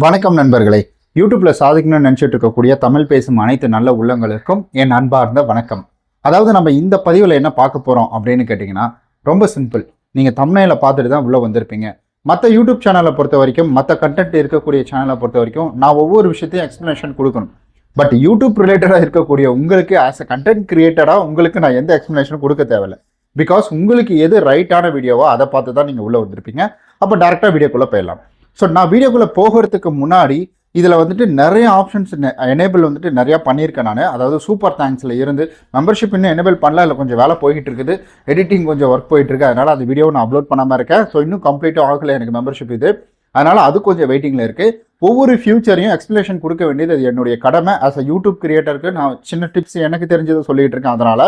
வணக்கம் நண்பர்களே. யூடியூப்ல சாதிக்கணும்னு நினைச்சிட்டு இருக்கக்கூடிய தமிழ் பேசும் அனைத்து நல்ல உள்ளங்களுக்கும் என் அன்பார்ந்த வணக்கம். அதாவது நம்ம இந்த பதிவில் என்ன பார்க்க போறோம் அப்படின்னு கேட்டிங்கன்னா ரொம்ப சிம்பிள். நீங்கள் தம்ப்நெயிலை பார்த்துட்டு தான் உள்ளே வந்திருப்பீங்க. மற்ற யூடியூப் சேனலை பொறுத்த வரைக்கும், மற்ற கண்டென்ட் இருக்கக்கூடிய சேனலை பொறுத்த வரைக்கும் நான் ஒவ்வொரு விஷயத்தையும் எக்ஸ்ப்ளனேஷன் கொடுக்கணும். பட் யூடியூப் ரிலேட்டடாக இருக்கக்கூடிய உங்களுக்கு ஆஸ் அ கண்டென்ட் கிரியேட்டராக உங்களுக்கு நான் எந்த எக்ஸ்ப்ளனேஷனும் கொடுக்க தேவையில்லை. பிகாஸ் உங்களுக்கு எது ரைட்டான வீடியோவோ அதை பார்த்து தான் நீங்கள் உள்ளே வந்திருப்பீங்க. அப்போ டேரெக்டாக வீடியோக்குள்ளே போயிடலாம். ஸோ நான் வீடியோக்குள்ளே போகிறதுக்கு முன்னாடி இதில் வந்துட்டு நிறைய ஆப்ஷன்ஸ் எனேபிள் வந்துட்டு நிறையா பண்ணியிருக்கேன் நான். அதாவது சூப்பர் தேங்க்ஸில் இருந்து மெம்பர்ஷிப் இன்னும் எனேபிள் பண்ணல, இல்லை கொஞ்சம் வேலை போய்கிட்டு இருக்குது, எடிட்டிங் கொஞ்சம் ஒர்க் போயிட்டு இருக்கு. அதனால் அந்த வீடியோவை நான் அப்லோட் பண்ணாமல் இருக்கேன். ஸோ இன்னும் கம்ப்ளீட்டாக ஆகலை எனக்கு மெம்பர்ஷிப் இது. அதனால் அது கொஞ்சம் வெயிட்டிங்கில் இருக்குது. ஒவ்வொரு ஃபியூச்சரையும் எக்ஸ்பிளேஷன் கொடுக்க வேண்டியது அது என்னுடைய கடமை. ஆஸ் அ யூடியூப் கிரியேட்டருக்கு நான் சின்ன டிப்ஸ் எனக்கு தெரிஞ்சதை சொல்லிகிட்டு இருக்கேன். அதனால்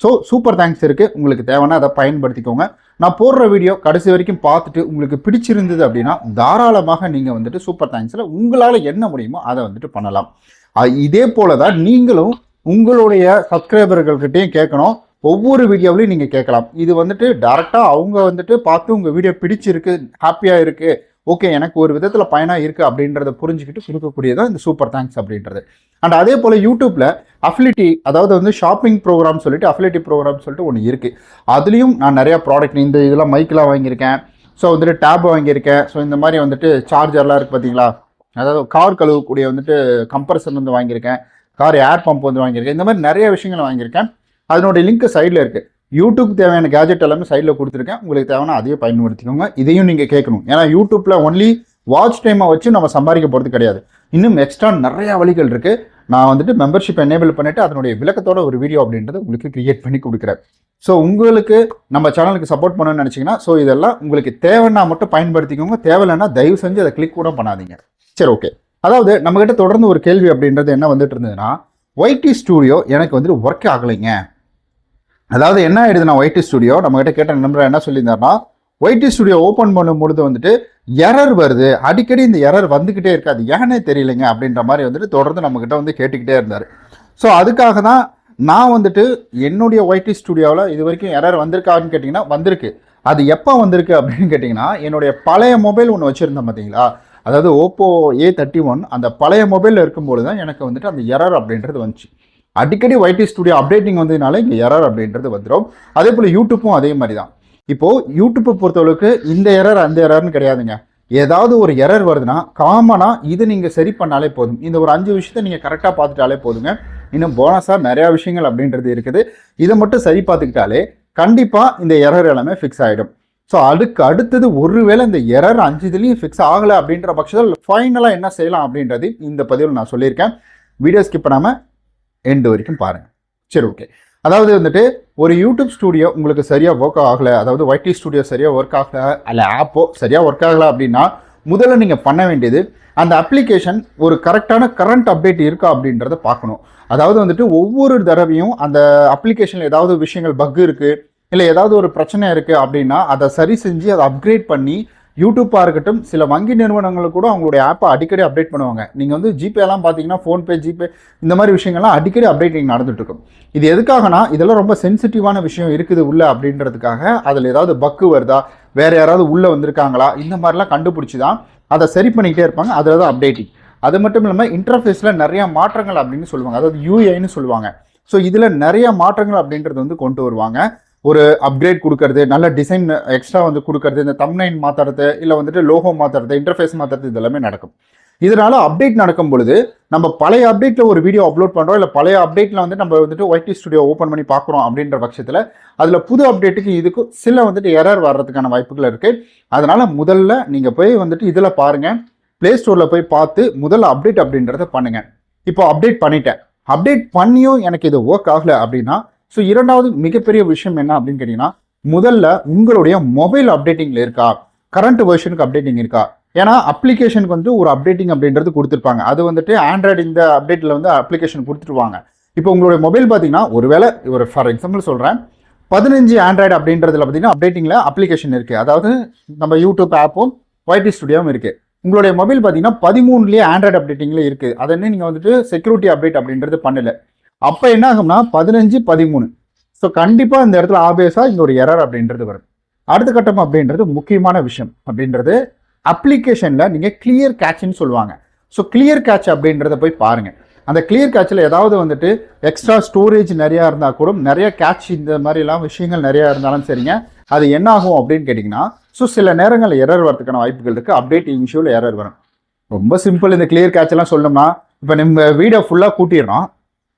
ஸோ சூப்பர் தேங்க்ஸ் இருக்குது. உங்களுக்கு தேவைன்னா அதை பயன்படுத்திக்கோங்க. நான் போடுற வீடியோ கடைசி வரைக்கும் பார்த்துட்டு உங்களுக்கு பிடிச்சிருந்தது அப்படின்னா தாராளமாக நீங்கள் வந்துட்டு சூப்பர் தேங்க்ஸில் உங்களால் என்ன முடியுமோ அதை வந்துட்டு பண்ணலாம். இதே போல தான் நீங்களும் உங்களுடைய சப்ஸ்கிரைபர்கள்கிட்டையும் கேட்கணும். ஒவ்வொரு வீடியோவிலையும் நீங்கள் கேட்கலாம். இது வந்துட்டு டேரெக்டாக அவங்க வந்துட்டு பார்த்து உங்கள் வீடியோ பிடிச்சிருக்கு, ஹாப்பியாக இருக்குது, ஓகே எனக்கு ஒரு விதத்தில் பயனாக இருக்குது அப்படின்றத புரிஞ்சுக்கிட்டு கொடுக்கக்கூடியதான் இந்த சூப்பர் தேங்க்ஸ் அப்படின்றது. அண்ட் அதே போல் யூடியூப்பில் அஃபிலிட்டி, அதாவது வந்து ஷாப்பிங் ப்ரோக்ராம் சொல்லிட்டு அஃபிலிட்டி ப்ரோக்ராம் சொல்லிட்டு ஒன்று இருக்குது. அதுலேயும் நான் நிறையா ப்ராடக்ட் இந்த இதெல்லாம் மைக்கெலாம் வாங்கியிருக்கேன். ஸோ வந்துட்டு டேப் வாங்கியிருக்கேன். ஸோ இந்த மாதிரி வந்துட்டு சார்ஜர்லாம் இருக்குது பார்த்தீங்களா, அதாவது கார் கழுவக்கூடிய வந்துட்டு கம்ப்ரஸர் வந்து வாங்கியிருக்கேன், கார் ஏர் பம்ப் வந்து வாங்கியிருக்கேன். இந்த மாதிரி நிறைய விஷயங்கள் வாங்கியிருக்கேன். அதனுடைய லிங்க் சைடில் இருக்குது. யூடியூப் தேவையான கேஜெட் எல்லாமே சைடில் கொடுத்துருக்கேன். உங்களுக்கு தேவையான அதையும் பயன்படுத்திக்கோங்க. இதையும் நீங்கள் கேட்கணும். ஏன்னா யூடியூப்பில் ஒன்லி வாட்ச் டைமை வச்சு நம்ம சம்பாதிக்க போகிறது கிடையாது. இன்னும் எக்ஸ்ட்ரா நிறையா வழிகள் இருக்குது. நான் வந்துட்டு மெம்பர்ஷிப் எனேபிள் பண்ணிவிட்டு அதனுடைய விளக்கத்தோட ஒரு வீடியோ அப்படின்றத உங்களுக்கு கிரியேட் பண்ணி கொடுக்குறேன். ஸோ உங்களுக்கு நம்ம சேனலுக்கு சப்போர்ட் பண்ணணும்னு நினச்சிங்கன்னா ஸோ இதெல்லாம் உங்களுக்கு தேவைன்னா மட்டும் பயன்படுத்திக்கோங்க. தேவையில்லைன்னா தயவு செஞ்சு அதை கிளிக் கூட பண்ணாதீங்க. சரி, ஓகே. அதாவது நம்மகிட்ட தொடர்ந்து ஒரு கேள்வி அப்படின்றது என்ன வந்துட்டு இருந்ததுன்னா, ஒய்டி ஸ்டூடியோ எனக்கு வந்துட்டு ஒர்க் ஆகலைங்க. அதாவது என்ன ஆயிடுதுன்னா, ஒய்டி ஸ்டுடியோ நம்மகிட்ட கேட்ட நம்பர் என்ன சொல்லியிருந்தாருன்னா, ஒய்டி ஸ்டுடியோ ஓப்பன் பண்ணும்பொழுது வந்துட்டு எரர் வருது, அடிக்கடி இந்த எரர் வந்துக்கிட்டே இருக்காது, ஏன்னே தெரியலைங்க அப்படின்ற மாதிரி வந்துட்டு தொடர்ந்து நம்மக்கிட்ட வந்து கேட்டுக்கிட்டே இருந்தார். ஸோ அதுக்காக தான் நான் வந்துட்டு என்னுடைய ஒய்டி ஸ்டுடியோவில் இது வரைக்கும் எரர் வந்திருக்கான்னு கேட்டிங்கன்னா வந்திருக்கு. அது எப்போ வந்திருக்கு அப்படின்னு கேட்டிங்கன்னா, என்னுடைய பழைய மொபைல் ஒன்று வச்சுருந்தேன் பார்த்தீங்களா, அதாவது ஓப்போ A31, அந்த பழைய மொபைலில் இருக்கும்போது தான் எனக்கு வந்துட்டு அந்த எரர் அப்படின்றது வந்துச்சு. அடிக்கடி ஒய்டி ஸ்டுடியோ அப்டேட்டிங் வந்ததுனால இங்கே எரர் அப்படின்றது வந்துடும். அதே போல் யூடியூப்பும் அதே மாதிரி தான். இப்போது யூடியூப்பை பொறுத்தளவுக்கு இந்த எரர் அந்த எரர்னு கிடையாதுங்க. ஏதாவது ஒரு எரர் வருதுன்னா காமனாக இது நீங்கள் சரி பண்ணாலே போதும். இந்த ஒரு 5 விஷயத்த நீங்கள் கரெக்டாக பார்த்துட்டாலே போதுங்க. இன்னும் போனஸாக நிறையா விஷயங்கள் அப்படின்றது இருக்குது. இதை மட்டும் சரி பார்த்துக்கிட்டாலே கண்டிப்பாக இந்த எரர் எல்லாமே ஃபிக்ஸ் ஆகிடும். ஸோ அதுக்கு அடுத்தது ஒருவேளை இந்த எரர் 5 இதுலேயும் ஃபிக்ஸ் ஆகலை அப்படின்ற பட்சத்தில் ஃபைனலாக என்ன செய்யலாம் அப்படின்றது இந்த பதிவில் நான் சொல்லியிருக்கேன். வீடியோ ஸ்கிப் பண்ணாமல் எண்டு வரைக்கும் பாருங்கள். சரி, ஓகே. அதாவது வந்துட்டு ஒரு யூடியூப் ஸ்டூடியோ உங்களுக்கு சரியாக ஒர்க் ஆகலை, அதாவது ஒய்டி ஸ்டூடியோ சரியாக ஒர்க் ஆகலை, அல்ல ஆப்போ சரியாக ஒர்க் ஆகலை அப்படின்னா முதல்ல நீங்கள் பண்ண வேண்டியது அந்த அப்ளிகேஷன் ஒரு கரெக்டான கரண்ட் அப்டேட் இருக்கா அப்படின்றத பார்க்கணும். அதாவது வந்துட்டு ஒவ்வொரு தடவையும் அந்த அப்ளிகேஷனில் ஏதாவது விஷயங்கள் பக் இருக்குது, இல்லை ஏதாவது ஒரு பிரச்சனை இருக்குது அப்படின்னா அதை சரி செஞ்சு அதை அப்கிரேட் பண்ணி, யூடியூப்பாக இருக்கட்டும் சில வங்கி நிறுவனங்கள் கூட அவங்களுடைய ஆப்பை அடிக்கடி அப்டேட் பண்ணுவாங்க. நீங்கள் வந்து ஜிபேலாம் பார்த்தீங்கன்னா ஃபோன்பே, ஜிபே இந்த மாதிரி விஷயங்கள்லாம் அடிக்கடி அப்டேட்டிங் நடந்துட்டுருக்கும். இது எதுக்காகனா இதெல்லாம் ரொம்ப சென்சிட்டிவான விஷயம் இருக்குது உள்ளே அப்படின்றதுக்காக. அதில் ஏதாவது பக்கு வருதா, வேறு யாராவது உள்ளே வந்திருக்காங்களா, இந்த மாதிரிலாம் கண்டுபிடிச்சி தான் அதை சரி பண்ணிக்கிட்டே இருப்பாங்க. அதில் தான் அப்டேட்டிங். அது மட்டும் இல்லாமல் இன்டர்ஃபேஸில் நிறையா மாற்றங்கள் அப்படின்னு சொல்லுவாங்க, அதாவது யூஐன்னு சொல்லுவாங்க. ஸோ இதில் நிறைய மாற்றங்கள் அப்படின்றது வந்து கொண்டு வருவாங்க. ஒரு அப்கிரேட் கொடுக்கறது, நல்ல டிசைன் எக்ஸ்ட்ரா வந்து கொடுக்கறது, இந்த தம்ப்நெயில் மாற்றுறது, இல்லை வந்துட்டு லோகோ மாற்றுறது, இன்டர்ஃபேஸ் மாற்றுறது, இதெல்லாமே நடக்கும். இதனால் அப்டேட் நடக்கும் பொழுது நம்ம பழைய அப்டேட்டில் ஒரு வீடியோ அப்லோட் பண்ணுறோம், இல்லை பழைய அப்டேட்டில் வந்து நம்ம வந்துட்டு ஒய்டி ஸ்டுடியோ ஓப்பன் பண்ணி பார்க்குறோம் அப்படின்ற பட்சத்தில் அதில் புது அப்டேட்டுக்கு இதுக்கும் சில வந்துட்டு எரர் வர்றதுக்கான வாய்ப்புகள் இருக்குது. அதனால் முதல்ல நீங்கள் போய் வந்துட்டு இதில் பாருங்கள், ப்ளே ஸ்டோரில் போய் பார்த்து முதல்ல அப்டேட் அப்படின்றத பண்ணுங்கள். இப்போ அப்டேட் பண்ணிட்டேன், அப்டேட் பண்ணியும் எனக்கு இது ஒர்க் ஆகலை அப்படின்னா ஸோ இரண்டாவது மிகப்பெரிய விஷயம் என்ன அப்படின்னு கேட்டிங்கன்னா, முதல்ல உங்களுடைய மொபைல் அப்டேட்டிங்கில் இருக்கா, கரண்ட் வெர்ஷனுக்கு அப்டேட்டிங் இருக்கா. ஏன்னா அப்ளிகேஷனுக்கு வந்து ஒரு அப்டேட்டிங் அப்படின்றது கொடுத்துருப்பாங்க. அது வந்துட்டு ஆண்ட்ராய்டு இந்த அப்டேட்டில் வந்து அப்ளிகேஷன் கொடுத்துருவாங்க. இப்போ உங்களுடைய மொபைல் பார்த்தீங்கன்னா ஒருவேளை ஒரு ஃபார் எக்ஸாம்பிள் சொல்கிறேன், 15 ஆண்ட்ராய்டு அப்படின்றதுல பார்த்தீங்கன்னா அப்டேட்டிங்கில் அப்ளிகேஷன் இருக்குது, அதாவது நம்ம யூடியூப் ஆப்பும் ஒய்டி ஸ்டுடியோவும் இருக்குது. உங்களுடைய மொபைல் பார்த்தீங்கன்னா 13லேயே ஆண்ட்ராய்டு அப்டேட்டிங்கில் இருக்குது. அதை நீங்கள் வந்துட்டு செக்யூரிட்டி அப்டேட் அப்படின்றது பண்ணலை. அப்போ என்ன ஆகும்னா 15, 13. ஸோ கண்டிப்பாக இந்த இடத்துல ஆபியஸாக இந்த ஒரு எரர் அப்படின்றது வரும். அடுத்த கட்டம் அப்படின்றது முக்கியமான விஷயம் அப்படின்றது அப்ளிகேஷனில் நீங்கள் கிளியர் கேட்ச்னு சொல்லுவாங்க. ஸோ கிளியர் கேட்ச் அப்படின்றத போய் பாருங்கள். அந்த கிளியர் கேட்சில் ஏதாவது வந்துட்டு எக்ஸ்ட்ரா ஸ்டோரேஜ் நிறையா இருந்தால் கூட, நிறைய கேட்ச் இந்த மாதிரிலாம் விஷயங்கள் நிறையா இருந்தாலும் சரிங்க, அது என்ன ஆகும் அப்படின்னு கேட்டிங்கன்னா, ஸோ சில நேரங்களில் எரர் வரதுக்கான வாய்ப்புகள் இருக்குது. அப்டேட் இஷ்யூவில் எரர் வரும். ரொம்ப சிம்பிள். இந்த கிளியர் கேட்செல்லாம் சொல்லணும்னா, இப்போ நம்ம வீடை ஃபுல்லாக கூட்டிடுறோம்.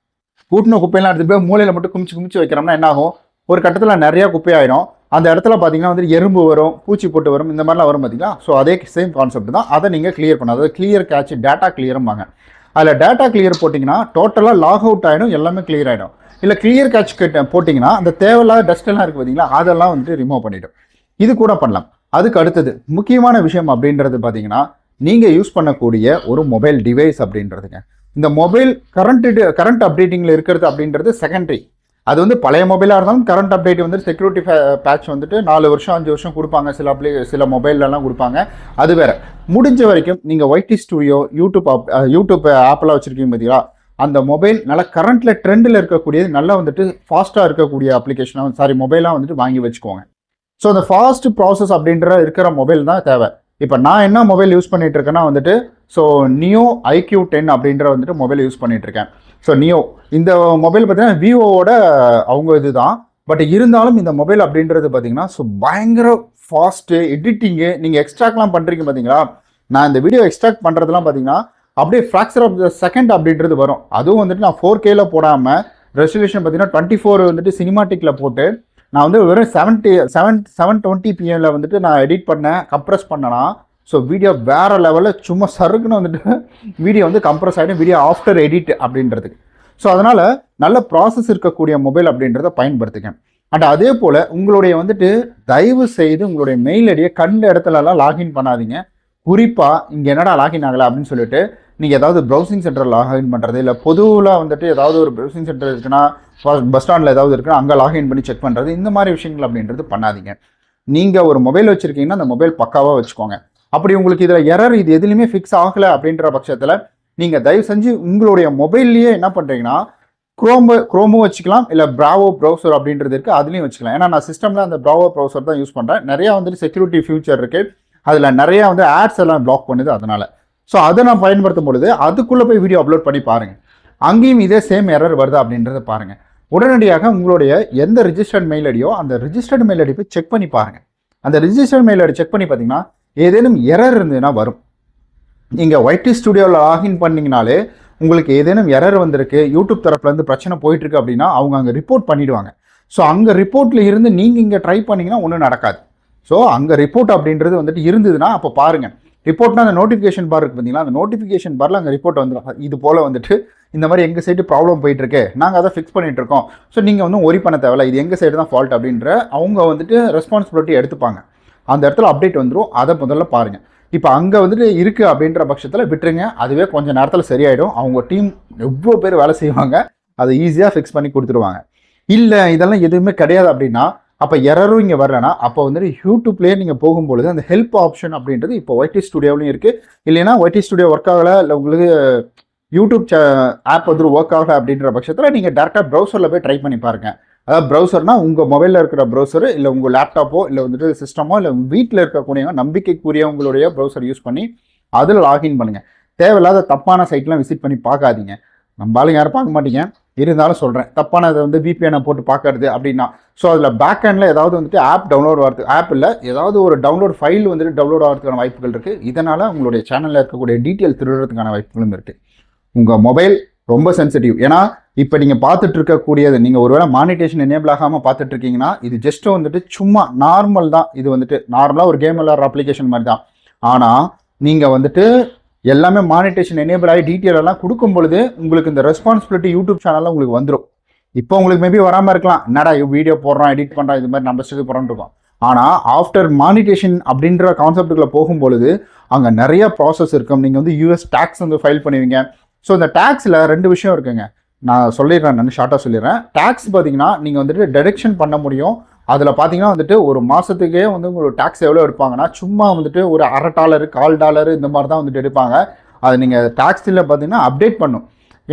கூட்டின குப்பையெல்லாம் எடுத்துகிட்டு போய் மூலையில் மட்டும் குமிச்சு வைக்கிறோம்னா என்ன ஆகும்? ஒரு கட்டத்தில் நிறையா குப்பையாயிடும். அந்த இடத்துல பார்த்தீங்கன்னா வந்து எறும்பு வரும், பூச்சி போட்டு வரும், இந்த மாதிரிலாம் வரும் பார்த்தீங்களா? ஸோ அதே சேம் கான்செப்ட் தான். அதை நீங்கள் கிளியர் பண்ணணும். அதாவது கிளியர் கேட்ச், டேட்டா கிளியரும்பாங்க. அதில் டேட்டா கிளியர் போட்டிங்கன்னா டோட்டலாக லாக் அவுட் ஆகிடும், எல்லாமே கிளியர் ஆகிடும். இல்லை கிளியர் கேட்ச் போட்டிங்கன்னா அந்த தேவையில்லாத டஸ்ட்டெல்லாம் இருக்குது பார்த்தீங்களா, அதெல்லாம் வந்துட்டு ரிமூவ் பண்ணிவிடும். இது கூட பண்ணலாம். அதுக்கு அடுத்தது முக்கியமான விஷயம் அப்படின்றது பார்த்தீங்கன்னா, நீங்கள் யூஸ் பண்ணக்கூடிய ஒரு மொபைல் டிவைஸ் அப்படின்றதுங்க. இந்த மொபைல் கரண்ட் அப்டேட்டிங்கில் இருக்கிறது அப்படின்றது செகண்டரி. அது வந்து பழைய மொபைலாக இருந்தாலும் கரண்ட் அப்டேட் வந்து செக்யூரிட்டி பேட்ச் வந்துட்டு 4 வருஷம் 5 வருஷம் கொடுப்பாங்க. சில மொபைல்லலாம் கொடுப்பாங்க. அது வேறு. முடிஞ்ச வரைக்கும் நீங்கள் YT ஸ்டுடியோ, யூடியூப் ஆப்பெல்லாம் வச்சுருக்கீங்க பார்த்தீங்களா, அந்த மொபைல் நல்லா கரண்ட்டில் ட்ரெண்டில் இருக்கக்கூடியது, நல்லா வந்துட்டு ஃபாஸ்ட்டாக இருக்கக்கூடிய அப்ளிகேஷனாக மொபைலாக வந்துட்டு வாங்கி வச்சுக்கோங்க. ஸோ அந்த ஃபாஸ்ட் ப்ராசஸ் அப்படின்ற இருக்கிற மொபைல் தான் தேவை. இப்போ நான் என்ன மொபைல் யூஸ் பண்ணிகிட்டு இருக்கேன்னா வந்துட்டு, ஸோ நியோ IQ10 அப்படின்ற வந்துட்டு மொபைல் யூஸ் பண்ணிகிட்டு இருக்கேன். ஸோ நியோ இந்த மொபைல் பார்த்தீங்கன்னா விவோவோட அவங்க இது தான். பட் இருந்தாலும் இந்த மொபைல் அப்படின்றது பார்த்தீங்கன்னா ஸோ பயங்கர ஃபாஸ்ட்டு எடிட்டிங்கு. நீங்கள் எக்ஸ்ட்ராக்ட்லாம் பண்ணுறீங்க பார்த்தீங்களா, நான் இந்த வீடியோ எக்ஸ்ட்ராக்ட் பண்ணுறதுலாம் பார்த்தீங்கன்னா அப்படியே ஃப்ராக்சர் ஆஃப் த செகண்ட் அப்படின்றது வரும். அதுவும் வந்துட்டு நான் 4Kல போடாமல் ரெசல்யூஷன் பார்த்தீங்கன்னா 24 வந்துட்டு சினிமாட்டிக்கில் போட்டு நான் வந்து வெறும் 720pmல வந்துட்டு நான் எடிட் பண்ணேன், கம்ப்ரெஸ் பண்ணனா. ஸோ வீடியோ வேறு லெவலில் சும்மா சருக்குன்னு வந்துட்டு வீடியோ வந்து கம்ப்ரெஸ் ஆகிடும், வீடியோ ஆஃப்டர் எடிட் அப்படின்றதுக்கு. ஸோ அதனால் நல்ல ப்ராசஸ் இருக்கக்கூடிய மொபைல் அப்படின்றத பயன்படுத்துங்க. அண்ட் அதே போல் உங்களுடைய வந்துட்டு தயவு செய்து உங்களுடைய மெயில் ஐடியை கண்ட இடத்துலலாம் லாகின் பண்ணாதீங்க. குறிப்பாக இங்கே என்னடா லாகின் ஆகலை அப்படின்னு சொல்லிட்டு நீங்கள் ஏதாவது ப்ரௌசிங் சென்டரில் லாகின் பண்ணுறது, இல்லை பொதுவில் வந்துட்டு ஏதாவது ஒரு ப்ரௌசிங் சென்டர் இருக்குன்னா, பஸ் ஸ்டாண்டில் ஏதாவது இருக்குன்னா அங்கே லாகின் பண்ணி செக் பண்ணுறது, இந்த மாதிரி விஷயங்கள் அப்படின்றது பண்ணாதீங்க. நீங்கள் ஒரு மொபைல் வச்சுருக்கீங்கன்னா அந்த மொபைல் பக்காவாக வச்சுக்கோங்க. அப்படி உங்களுக்கு இதில் எரர் இது எதுலையுமே ஃபிக்ஸ் ஆகலை அப்படின்ற பட்சத்தில் நீங்கள் தயவு செஞ்சு உங்களுடைய மொபைல்லையே என்ன பண்ணுறீங்கன்னா, குரோமும் வச்சுக்கலாம், இல்லை பிராவோ ப்ரௌசர் அப்படின்றது இருக்குது, அதுலேயும் வச்சுக்கலாம். ஏன்னா நான் சிஸ்டமில் அந்த பிராவோ ப்ரௌசர் தான் யூஸ் பண்ணுறேன். நிறையா வந்துட்டு செக்யூரிட்டி ஃபியூச்சர் இருக்குது, அதில் நிறையா வந்து ஆட்ஸ் எல்லாம் பிளாக் பண்ணுது. அதனால் ஸோ அதை நான் பயன்படுத்தும் பொழுது அதுக்குள்ளே போய் வீடியோ அப்லோட் பண்ணி பாருங்கள். அங்கேயும் இதே சேம் எரர் வருதா அப்படின்றத பாருங்கள். உடனடியாக உங்களுடைய எந்த ரிஜிஸ்டர்ட் மெயில் ஐடியோ அந்த ரிஜிஸ்டர்ட் மெயில் ஐடி போய் செக் பண்ணி பாருங்கள். அந்த ரிஜிஸ்டர்ட் மெயில் ஐடி செக் பண்ணி பார்த்தீங்கன்னா ஏதேனும் எரர் இருந்ததுன்னா வரும். நீங்கள் YT ஸ்டுடியோவில் லாகின் பண்ணிங்கனாலே உங்களுக்கு ஏதேனும் எரர் வந்திருக்கு, யூடியூப் தரப்புலேருந்து பிரச்சனை போயிட்டுருக்கு அப்படின்னா அவங்க அங்கே ரிப்போர்ட் பண்ணிவிடுவாங்க. ஸோ அங்கே ரிப்போர்ட்டில் இருந்து நீங்கள் இங்கே ட்ரை பண்ணிங்கன்னா ஒன்றும் நடக்காது. ஸோ அங்கே ரிப்போர்ட் அப்படின்றது வந்துட்டு இருந்ததுன்னா அப்போ பாருங்கள். ரிப்போர்ட்னா அந்த நோட்டிஃபிகேஷன் பார் இருக்குது பார்த்தீங்களா, அந்த நோட்டிஃபிகேஷன் பாரில் அங்கே ரிப்போர்ட் வந்துடும். இது போல் வந்துட்டு இந்த மாதிரி எங்கள் சைடு ப்ராப்ளம் போயிட்டுருக்கு, நாங்கள் அதை ஃபிக்ஸ் பண்ணிகிட்ருக்கோம், ஸோ நீங்கள் வந்து ஒரி பண்ண தேவையில்ல, இது எங்கள் சைடு தான் ஃபால்ட் அப்படின்ற அவங்க வந்துட்டு ரெஸ்பான்சிபிலிட்டி எடுத்துப்பாங்க. அந்த இடத்துல அப்டேட் வந்துடும். அதை முதல்ல பாருங்கள். இப்போ அங்கே வந்துட்டு இருக்குது அப்படின்ற பட்சத்தில் விட்டுருங்க, அதுவே கொஞ்சம் நேரத்தில் சரியாயிடும். அவங்க டீம் எவ்வளோ பேர் வேலை செய்வாங்க, அதை ஈஸியாக ஃபிக்ஸ் பண்ணி கொடுத்துருவாங்க. இல்லை இதெல்லாம் எதுவுமே கிடையாது அப்படின்னா அப்போ எரரும் இங்கே வரலன்னா அப்போ வந்துட்டு யூடியூப்லேயே நீங்கள் போகும்பொழுது அந்த ஹெல்ப் ஆப்ஷன் அப்படின்றது இப்போ YT ஸ்டுடியோவிலையும் இருக்குது. இல்லைன்னா YT ஸ்டுடியோ ஒர்க் ஆகலை, இல்லை உங்களுக்கு யூடியூப் ஆப் வந்து ஒர்க் ஆகலை அப்படின்ற பட்சத்தில் நீங்கள் டேரெக்டாக ப்ரௌசரில் போய் ட்ரை பண்ணி பாருங்கள். அதாவது ப்ரௌசர்னால் உங்கள் மொபைலில் இருக்கிற ப்ரௌசரு, இல்லை உங்கள் லேப்டாப்போ, இல்லை வந்துட்டு சிஸ்டமோ, இல்லை வீட்டில் இருக்கக்கூடிய நம்பிக்கைக்குரிய உங்களுடைய ப்ரௌசர் யூஸ் பண்ணி அதில் லாகின் பண்ணுங்கள். தேவையில்லாத தப்பான சைட்லாம் விசிட் பண்ணி பார்க்காதீங்க. நம்மளாலும் யாரும் பார்க்க மாட்டீங்க, இருந்தாலும் சொல்கிறேன். தப்பான அதை வந்து VPN போட்டு பார்க்கறது அப்படின்னா ஸோ அதில் பேக் ஹேண்டில் ஏதாவது வந்துட்டு ஆப் டவுன்லோட் ஆகிறது, ஆப் இல்லை ஏதாவது ஒரு டவுன்லோட் ஃபைல் வந்துட்டு டவுன்லோட் ஆகிறதுக்கான வாய்ப்புகள் இருக்குது. இதனால் உங்களுடைய சேனலில் இருக்கக்கூடிய டீட்டெயில் திருடுறதுக்கான வாய்ப்புகளும் இருக்குது. உங்கள் மொபைல் ரொம்ப சென்சிட்டிவ். ஏன்னா இப்போ நீங்கள் பார்த்துட்டு இருக்கக்கூடியது, நீங்கள் ஒருவேளை மானிட்டேஷன் எனேபிள் ஆகாமல் பார்த்துட்டு இருக்கீங்கன்னா இது ஜஸ்ட்டு வந்துட்டு சும்மா நார்மல் தான். இது வந்துட்டு நார்மலாக ஒரு கேம் விளாட்ற அப்ளிகேஷன் மாதிரி தான். ஆனால் நீங்கள் வந்துட்டு எல்லாமே மானிட்டேஷன் எனேபிள் ஆகி டீட்டெயில் எல்லாம் கொடுக்கும் பொழுது உங்களுக்கு இந்த ரெஸ்பான்சிபிலிட்டி யூடியூப் சேனலில் உங்களுக்கு வந்துடும். இப்போ உங்களுக்கு மேபி வராமல் இருக்கலாம், என்னடா வீடியோ போடுறோம், எடிட் பண்ணுறோம், இது மாதிரி நம்ம ஸ்டடி போகிறோன்னு இருக்கும். ஆனால் ஆஃப்டர் மானிட்டேஷன் அப்படின்ற கான்செப்டுக்குள்ளே போகும்பொழுது அங்கே நிறைய ப்ராசஸ் இருக்கும். நீங்கள் வந்து US டேக்ஸ் வந்து ஃபைல் பண்ணுவீங்க. ஸோ இந்த டேக்ஸில் 2 விஷயம் இருக்குங்க. நான் சொல்லிடுறேன், நான் ஷார்ட்டாக சொல்லிடுறேன். டேக்ஸ் பார்த்தீங்கன்னா நீங்கள் வந்துட்டு டிடக்ஷன் பண்ண முடியும். அதில் பார்த்தீங்கன்னா வந்துட்டு ஒரு மாதத்துக்கே வந்து உங்களுக்கு டேக்ஸ் எவ்வளோ எடுப்பாங்கன்னா சும்மா வந்துட்டு ஒரு $1/2 $1/4 இந்த மாதிரி தான் வந்துட்டு எடுப்பாங்க. அது நீங்கள் டேக்ஸில் பார்த்தீங்கன்னா அப்டேட் பண்ணும்.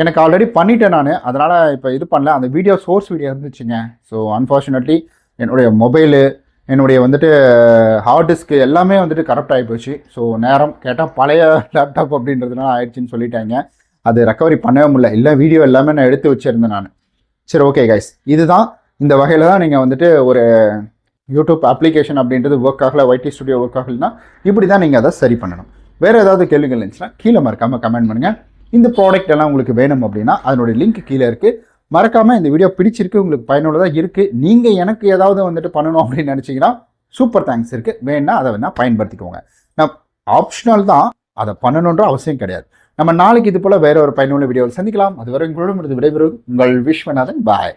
எனக்கு ஆல்ரெடி பண்ணிட்டேன் நான், அதனால் இப்போ இது பண்ணல. அந்த வீடியோ சோர்ஸ் வீடியோ இருந்துச்சுங்க. ஸோ அன்ஃபார்ச்சுனேட்லி என்னுடைய மொபைலு என்னுடைய வந்துட்டு ஹார்ட் டிஸ்க்கு எல்லாமே வந்துட்டு கரெக்ட் ஆகி போச்சு. ஸோ நேரம் கேட்டால் பழைய லேப்டாப் அப்படின்றதுனால ஆயிடுச்சுன்னு சொல்லிட்டாங்க. அது ரெக்கவரி பண்ணவே முடியல. இல்லை வீடியோ எல்லாமே நான் எடுத்து வச்சுருந்தேன் நான். சரி ஓகே கைஸ், இதுதான் இந்த வகையில் தான் நீங்கள் வந்துட்டு ஒரு யூடியூப் அப்ளிகேஷன் அப்படின்றது ஒர்க் ஆகலை, ஒய்டி ஸ்டுடியோ ஒர்க் ஆகலைன்னா இப்படி தான் நீங்கள் அதை சரி பண்ணணும். வேறு ஏதாவது கேள்விகள் இருந்துச்சுன்னா கீழே மறக்காமல் கமெண்ட் பண்ணுங்கள். இந்த ப்ராடக்ட் எல்லாம் உங்களுக்கு வேணும் அப்படின்னா அதனுடைய லிங்க் கீழே இருக்குது. மறக்காமல் இந்த வீடியோ பிடிச்சிருக்கு, உங்களுக்கு பயனுள்ளதாக இருக்குது, நீங்கள் எனக்கு ஏதாவது வந்துட்டு பண்ணணும் அப்படின்னு நினச்சிங்கன்னா சூப்பர் தேங்க்ஸ் இருக்குது. வேணா அதை வேணால் பயன்படுத்திக்கோங்க. நான் ஆப்ஷனல் தான், அதை பண்ணணுன்ற அவசியம் கிடையாது. நம்ம நாளைக்கு இது போல் வேற ஒரு பயனுள்ள வீடியோவில் சந்திக்கலாம். அதுவரை உங்களோட விடைபெறுவது உங்கள் விஸ்வநாதன். பாய்.